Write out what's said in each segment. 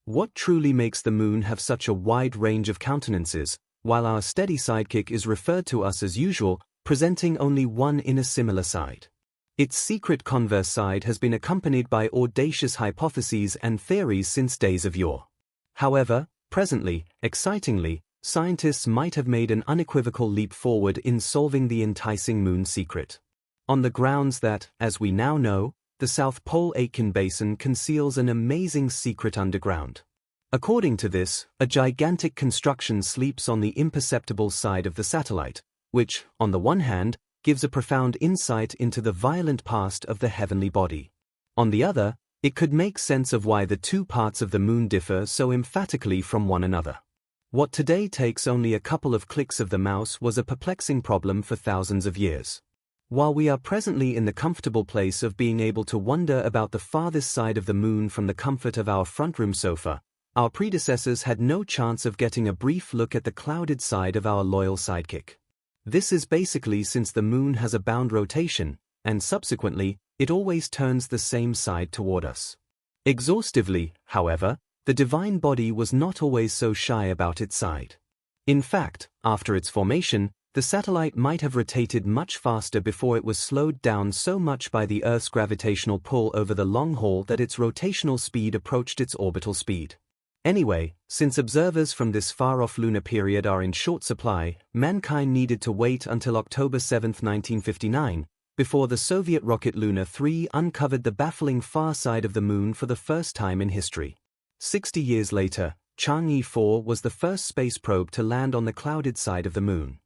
What truly makes the moon have such a wide range of countenances, while our steady sidekick is referred to us as usual, presenting only one inner similar side? Its secret converse side has been accompanied by audacious hypotheses and theories since days of yore. However, presently, excitingly, scientists might have made an unequivocal leap forward in solving the enticing moon secret. On the grounds that, as we now know, the South Pole Aitken Basin conceals an amazing secret underground. According to this, a gigantic construction sleeps on the imperceptible side of the satellite, which, on the one hand, gives a profound insight into the violent past of the heavenly body. On the other, it could make sense of why the two parts of the moon differ so emphatically from one another. What today takes only a couple of clicks of the mouse was a perplexing problem for thousands of years. While we are presently in the comfortable place of being able to wonder about the farthest side of the moon from the comfort of our front room sofa, our predecessors had no chance of getting a brief look at the clouded side of our loyal sidekick. This is basically since the moon has a bound rotation, and subsequently, it always turns the same side toward us. Exhaustively, however, the divine body was not always so shy about its side. In fact, after its formation, the satellite might have rotated much faster before it was slowed down so much by the Earth's gravitational pull over the long haul that its rotational speed approached its orbital speed. Anyway, since observers from this far-off lunar period are in short supply, mankind needed to wait until October 7, 1959, before the Soviet rocket Luna 3 uncovered the baffling far side of the moon for the first time in history. 60 years later, Chang'e 4 was the first space probe to land on the clouded side of the moon.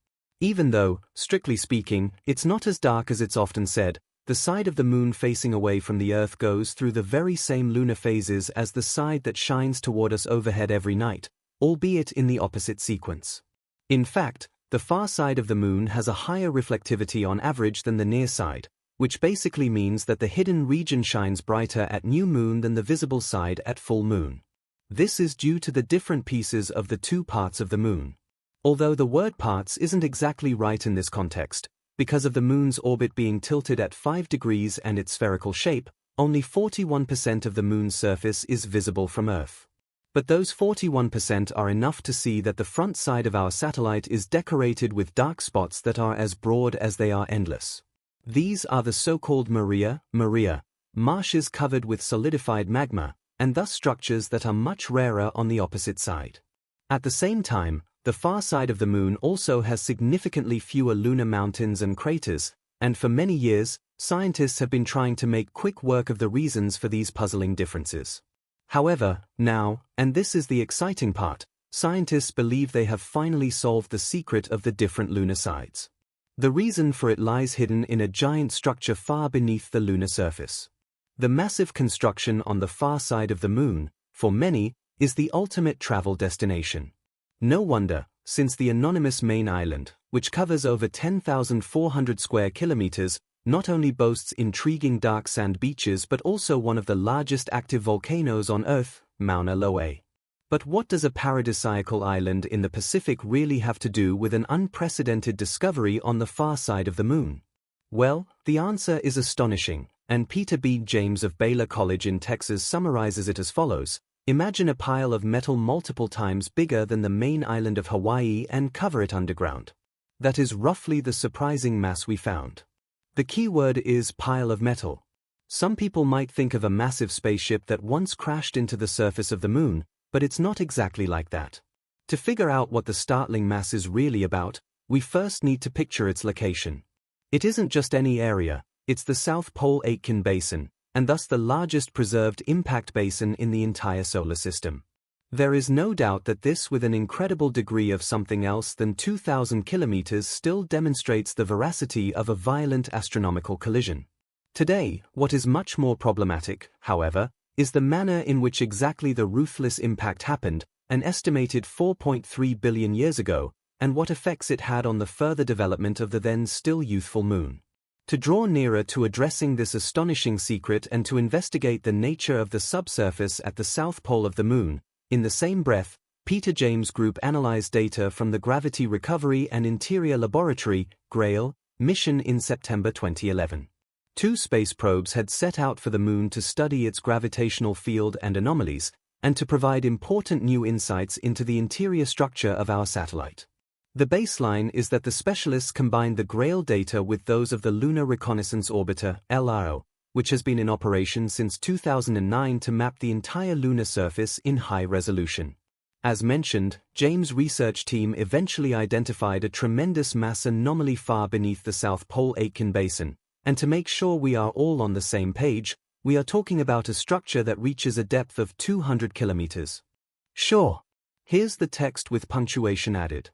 Even though, strictly speaking, it's not as dark as it's often said, the side of the moon facing away from the Earth goes through the very same lunar phases as the side that shines toward us overhead every night, albeit in the opposite sequence. In fact, the far side of the moon has a higher reflectivity on average than the near side, which basically means that the hidden region shines brighter at new moon than the visible side at full moon. This is due to the different pieces of the two parts of the moon. Although the word parts isn't exactly right in this context, because of the moon's orbit being tilted at 5 degrees and its spherical shape, only 41% of the moon's surface is visible from Earth. But those 41% are enough to see that the front side of our satellite is decorated with dark spots that are as broad as they are endless. These are the so-called Maria, marshes covered with solidified magma, and thus structures that are much rarer on the opposite side. At the same time, the far side of the moon also has significantly fewer lunar mountains and craters, and for many years, scientists have been trying to make quick work of the reasons for these puzzling differences. However, now, and this is the exciting part, scientists believe they have finally solved the secret of the different lunar sides. The reason for it lies hidden in a giant structure far beneath the lunar surface. The massive construction on the far side of the moon, for many, is the ultimate travel destination. No wonder, since the anonymous main island, which covers over 10,400 square kilometers, not only boasts intriguing dark sand beaches but also one of the largest active volcanoes on Earth, Mauna Loa. But what does a paradisiacal island in the Pacific really have to do with an unprecedented discovery on the far side of the moon? Well, the answer is astonishing, and Peter B. James of Baylor College in Texas summarizes it as follows. Imagine a pile of metal multiple times bigger than the main island of Hawaii and cover it underground. That is roughly the surprising mass we found. The key word is pile of metal. Some people might think of a massive spaceship that once crashed into the surface of the moon, but it's not exactly like that. To figure out what the startling mass is really about, we first need to picture its location. It isn't just any area, it's the South Pole Aitken Basin, and thus the largest preserved impact basin in the entire solar system. There is no doubt that this, with an incredible degree of something else than 2,000 kilometers, still demonstrates the veracity of a violent astronomical collision. Today, what is much more problematic, however, is the manner in which exactly the ruthless impact happened, an estimated 4.3 billion years ago, and what effects it had on the further development of the then still youthful moon. To draw nearer to addressing this astonishing secret and to investigate the nature of the subsurface at the south pole of the moon, in the same breath, Peter James' group analyzed data from the Gravity Recovery and Interior Laboratory (GRAIL) mission in September 2011. 2 space probes had set out for the moon to study its gravitational field and anomalies, and to provide important new insights into the interior structure of our satellite. The baseline is that the specialists combined the Grail data with those of the Lunar Reconnaissance Orbiter, LRO, which has been in operation since 2009 to map the entire lunar surface in high resolution. As mentioned, James' research team eventually identified a tremendous mass anomaly far beneath the South Pole Aitken Basin, and to make sure we are all on the same page, we are talking about a structure that reaches a depth of 200 kilometers. Sure. Here's the text with punctuation added.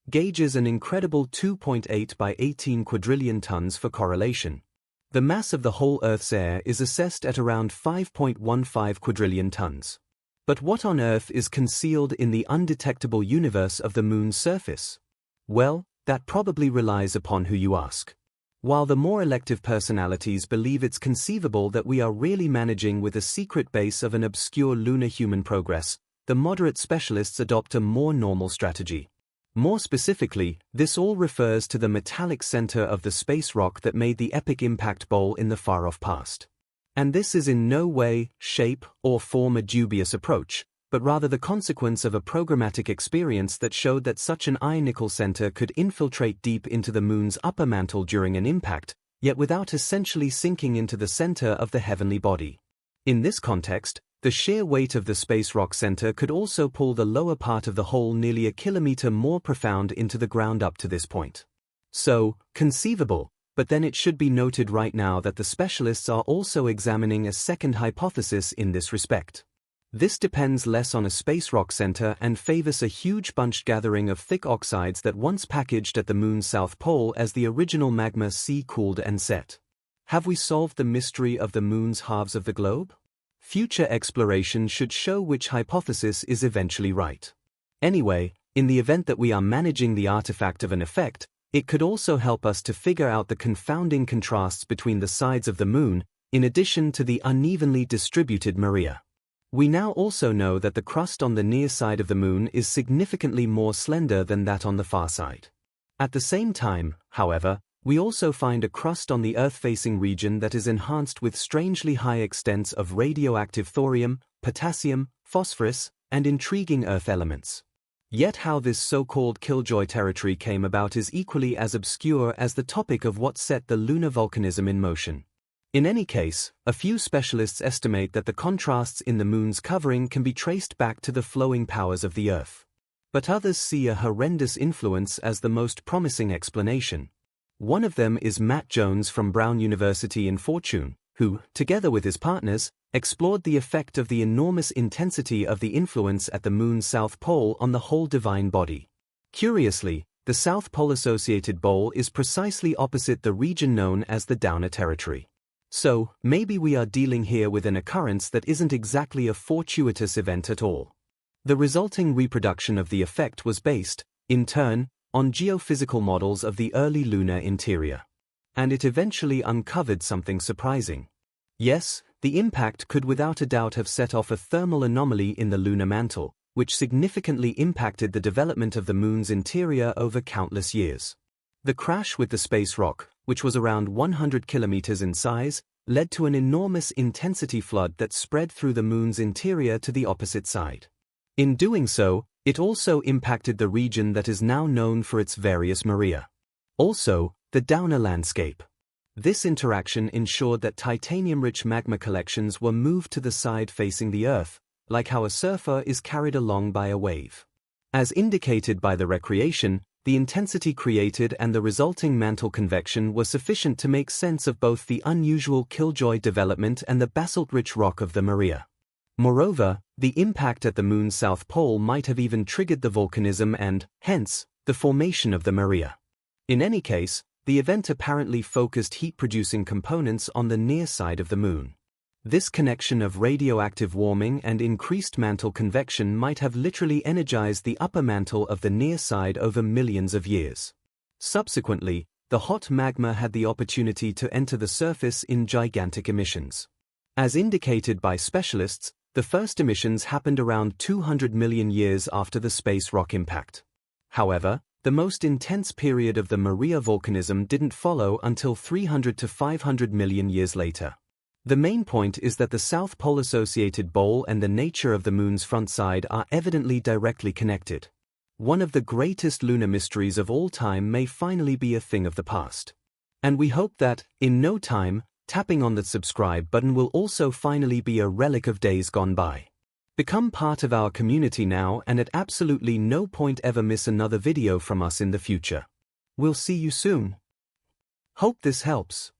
Gauges an incredible 2.8 by 18 quadrillion tons for correlation. The mass of the whole Earth's air is assessed at around 5.15 quadrillion tons. But what on earth is concealed in the undetectable universe of the Moon's surface? Well, that probably relies upon who you ask. While the more elective personalities believe it's conceivable that we are really managing with a secret base of an obscure lunar human progress, the moderate specialists adopt a more normal strategy. More specifically, this all refers to the metallic center of the space rock that made the epic impact bowl in the far-off past. And this is in no way, shape, or form a dubious approach, but rather the consequence of a programmatic experience that showed that such an ion-nickel center could infiltrate deep into the Moon's upper mantle during an impact, yet without essentially sinking into the center of the heavenly body. In this context, the sheer weight of the space rock center could also pull the lower part of the hole nearly a kilometer more profound into the ground up to this point. So, conceivable. But then it should be noted right now that the specialists are also examining a second hypothesis in this respect. This depends less on a space rock center and favors a huge bunched gathering of thick oxides that once packaged at the Moon's south pole as the original magma sea-cooled and set. Have we solved the mystery of the Moon's halves of the globe? Future exploration should show which hypothesis is eventually right. Anyway, in the event that we are managing the artifact of an effect, it could also help us to figure out the confounding contrasts between the sides of the Moon, in addition to the unevenly distributed Maria. We now also know that the crust on the near side of the Moon is significantly more slender than that on the far side. At the same time, however, we also find a crust on the Earth-facing region that is enhanced with strangely high extents of radioactive thorium, potassium, phosphorus, and intriguing Earth elements. Yet how this so-called killjoy territory came about is equally as obscure as the topic of what set the lunar volcanism in motion. In any case, a few specialists estimate that the contrasts in the Moon's covering can be traced back to the flowing powers of the Earth. But others see a horrendous influence as the most promising explanation. One of them is Matt Jones from Brown University in Fortune, who, together with his partners, explored the effect of the enormous intensity of the influence at the Moon's south pole on the whole divine body. Curiously, the South Pole-associated bowl is precisely opposite the region known as the Downer Territory. So, maybe we are dealing here with an occurrence that isn't exactly a fortuitous event at all. The resulting reproduction of the effect was based, in turn, on geophysical models of the early lunar interior. And it eventually uncovered something surprising. Yes, the impact could without a doubt have set off a thermal anomaly in the lunar mantle, which significantly impacted the development of the Moon's interior over countless years. The crash with the space rock, which was around 100 kilometers in size, led to an enormous intensity flood that spread through the Moon's interior to the opposite side. In doing so, it also impacted the region that is now known for its various Maria. Also, the Downer landscape. This interaction ensured that titanium-rich magma collections were moved to the side facing the Earth, like how a surfer is carried along by a wave. As indicated by the recreation, the intensity created and the resulting mantle convection were sufficient to make sense of both the unusual killjoy development and the basalt-rich rock of the Maria. Moreover, the impact at the Moon's south pole might have even triggered the volcanism and, hence, the formation of the Maria. In any case, the event apparently focused heat-producing components on the near side of the Moon. This connection of radioactive warming and increased mantle convection might have literally energized the upper mantle of the near side over millions of years. Subsequently, the hot magma had the opportunity to enter the surface in gigantic emissions. As indicated by specialists, the first emissions happened around 200 million years after the space rock impact. However, the most intense period of the Maria volcanism didn't follow until 300 to 500 million years later. The main point is that the South Pole-associated bowl and the nature of the Moon's front side are evidently directly connected. One of the greatest lunar mysteries of all time may finally be a thing of the past. And we hope that, in no time, tapping on that subscribe button will also finally be a relic of days gone by. Become part of our community now and at absolutely no point ever miss another video from us in the future. We'll see you soon. Hope this helps.